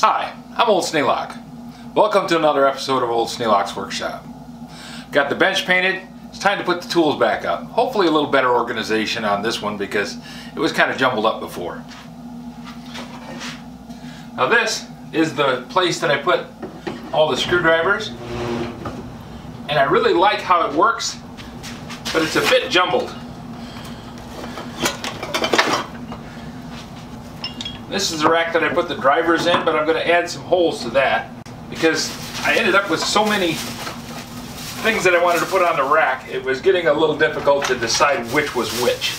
Hi, I'm Old Sneelock. Welcome to another episode of Old Sneelock's Workshop. Got the bench painted. It's time to put the tools back up. Hopefully a little better organization on this one because it was kind of jumbled up before. Now this is the place that I put all the screwdrivers, and I really like how it works, but it's a bit jumbled. This is the rack that I put the drivers in, but I'm going to add some holes to that because I ended up with so many things that I wanted to put on the rack. It was getting a little difficult to decide which was which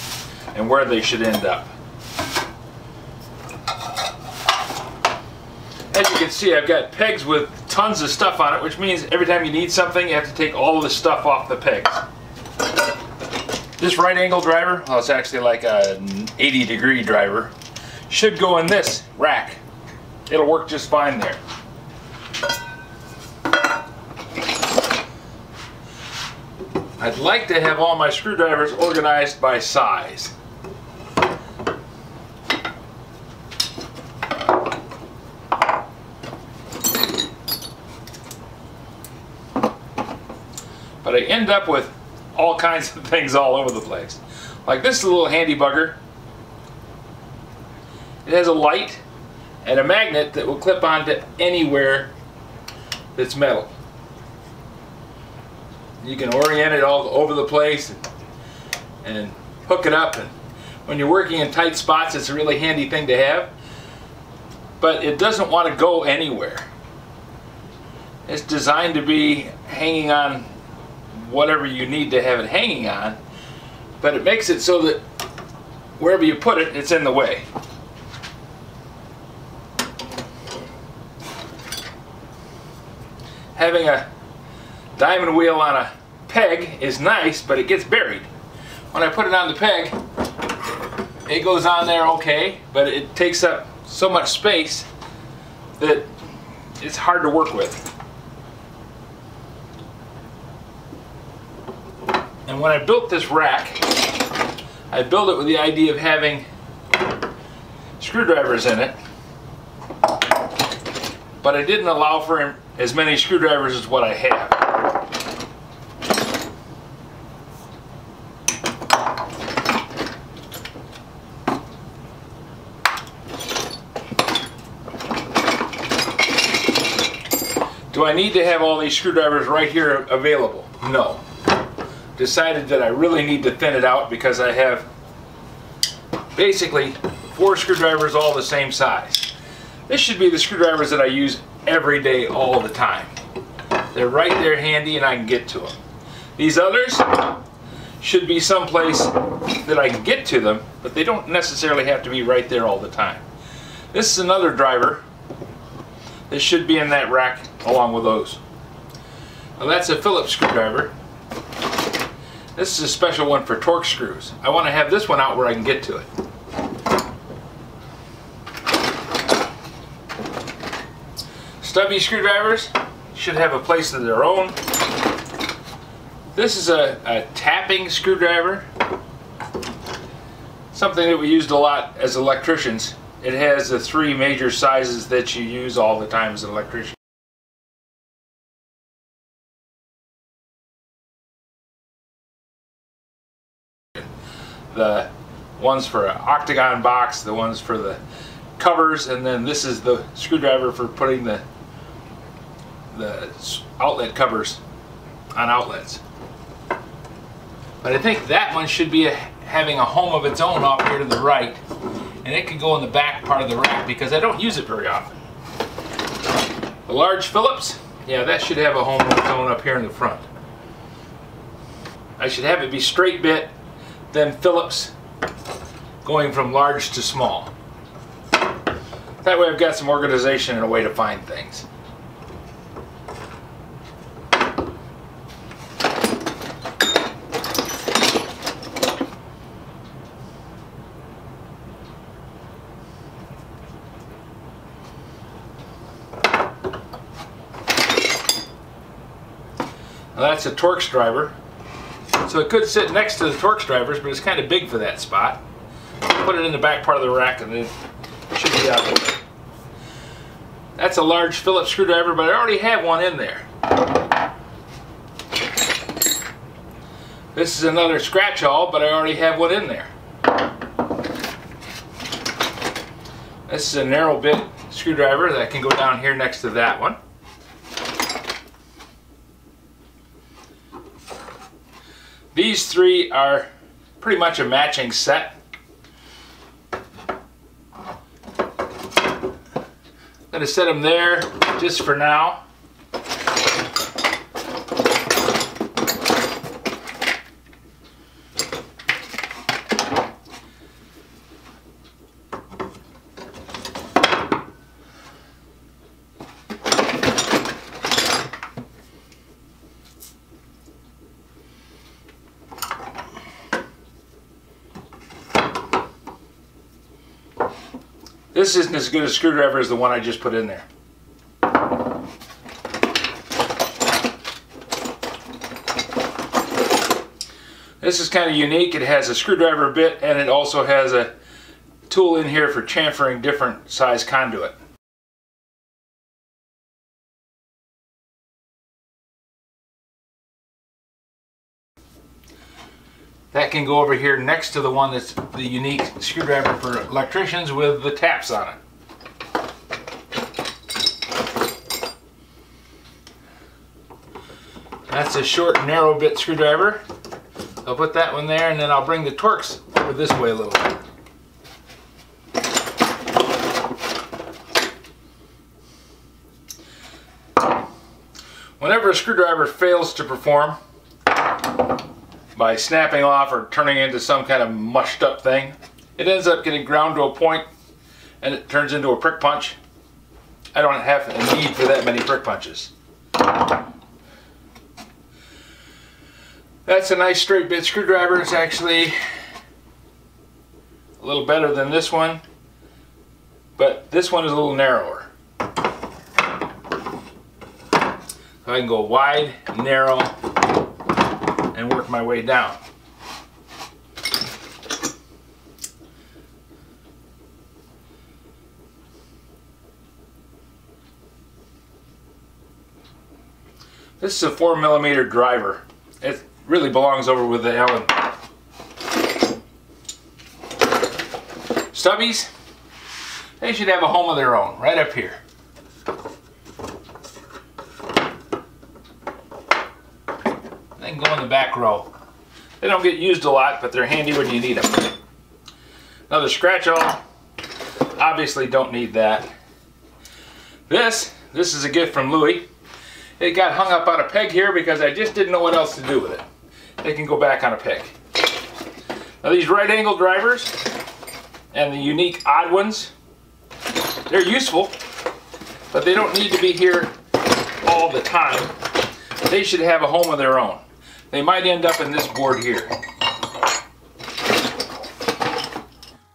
and where they should end up. As you can see, I've got pegs with tons of stuff on it, which means every time you need something, you have to take all of the stuff off the pegs. This right angle driver, well, it's actually like an 80-degree driver, should go in this rack. It'll work just fine there. I'd like to have all my screwdrivers organized by size. But I end up with all kinds of things all over the place. Like this little handy bugger. It has a light and a magnet that will clip onto anywhere that's metal. You can orient it all over the place and hook it up. And when you're working in tight spots, it's a really handy thing to have. But it doesn't want to go anywhere. It's designed to be hanging on whatever you need to have it hanging on, but it makes it so that wherever you put it, it's in the way. Having a diamond wheel on a peg is nice, but it gets buried. When I put it on the peg, it goes on there okay, but it takes up so much space that it's hard to work with. And when I built this rack, I built it with the idea of having screwdrivers in it, but I didn't allow for as many screwdrivers as what I have. Do I need to have all these screwdrivers right here available? No. Decided that I really need to thin it out because I have basically 4 screwdrivers all the same size. This should be the screwdrivers that I use every day, all the time. They're right there handy and I can get to them. These others should be someplace that I can get to them, but they don't necessarily have to be right there all the time. This is another driver that should be in that rack along with those. Now that's a Phillips screwdriver. This is a special one for torque screws. I want to have this one out where I can get to it. Stubby screwdrivers should have a place of their own. This is a tapping screwdriver. Something that we used a lot as electricians. It has the 3 major sizes that you use all the time as an electrician. The ones for an octagon box, the ones for the covers, and then this is the screwdriver for putting the outlet covers on outlets. But I think that one should be having a home of its own off here to the right, and it can go in the back part of the rack because I don't use it very often. The large Phillips, yeah, that should have a home of its own up here in the front. I should have it be straight bit, then Phillips going from large to small. That way I've got some organization and a way to find things. Now that's a Torx driver. So it could sit next to the Torx drivers, but it's kind of big for that spot. Put it in the back part of the rack and it should be out there. That's a large Phillips screwdriver, but I already have one in there. This is another scratch-all, but I already have one in there. This is a narrow bit screwdriver that can go down here next to that one. These three are pretty much a matching set. I'm going to set them there just for now. This isn't as good a screwdriver as the one I just put in there. This is kind of unique. It has a screwdriver bit and it also has a tool in here for chamfering different size conduit. That can go over here next to the one that's the unique screwdriver for electricians with the taps on it. That's a short, narrow bit screwdriver. I'll put that one there, and then I'll bring the Torx over this way a little bit. Whenever a screwdriver fails to perform, by snapping off or turning into some kind of mushed up thing, it ends up getting ground to a point and it turns into a prick punch. I don't have a need for that many prick punches. That's a nice straight bit screwdriver. It's actually a little better than this one, but this one is a little narrower. So I can go wide, narrow, and work my way down. This is a 4mm driver. It really belongs over with the Allen. Stubbies, they should have a home of their own, right up here. They can go in the back row. They don't get used a lot, but they're handy when you need them. Another scratch-all. Obviously don't need that. This is a gift from Louie. It got hung up on a peg here because I just didn't know what else to do with it. They can go back on a peg. Now these right angle drivers and the unique odd ones, they're useful, but they don't need to be here all the time. They should have a home of their own. They might end up in this board here.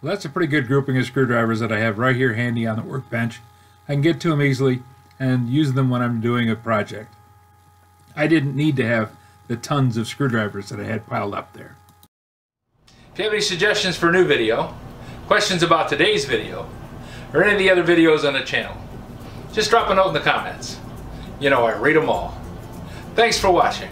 Well, that's a pretty good grouping of screwdrivers that I have right here handy on the workbench. I can get to them easily and use them when I'm doing a project. I didn't need to have the tons of screwdrivers that I had piled up there. If you have any suggestions for a new video, questions about today's video, or any of the other videos on the channel, just drop a note in the comments. You know, I read them all. Thanks for watching.